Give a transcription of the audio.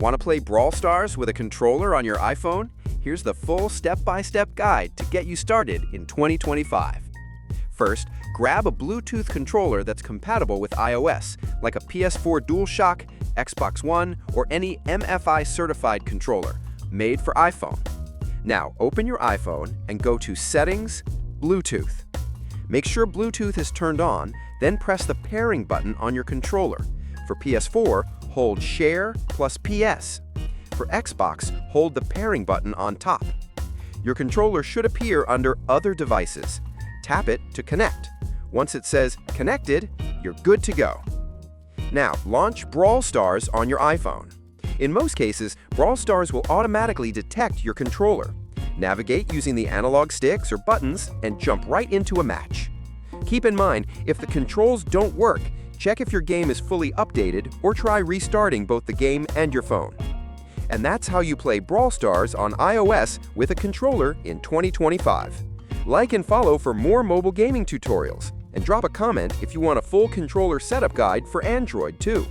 Want to play Brawl Stars with a controller on your iPhone? Here's the full step-by-step guide to get you started in 2025. First, grab a Bluetooth controller that's compatible with iOS, like a PS4 DualShock, Xbox One, or any MFI-certified controller, made for iPhone. Now, open your iPhone and go to Settings, Bluetooth. Make sure Bluetooth is turned on, then press the pairing button on your controller. For PS4, hold Share plus PS. For Xbox, hold the pairing button on top. Your controller should appear under Other Devices. Tap it to connect. Once it says Connected, you're good to go. Now, launch Brawl Stars on your iPhone. In most cases, Brawl Stars will automatically detect your controller. Navigate using the analog sticks or buttons and jump right into a match. Keep in mind, if the controls don't work, check if your game is fully updated or try restarting both the game and your phone. And that's how you play Brawl Stars on iOS with a controller in 2025. Like and follow for more mobile gaming tutorials, and drop a comment if you want a full controller setup guide for Android too.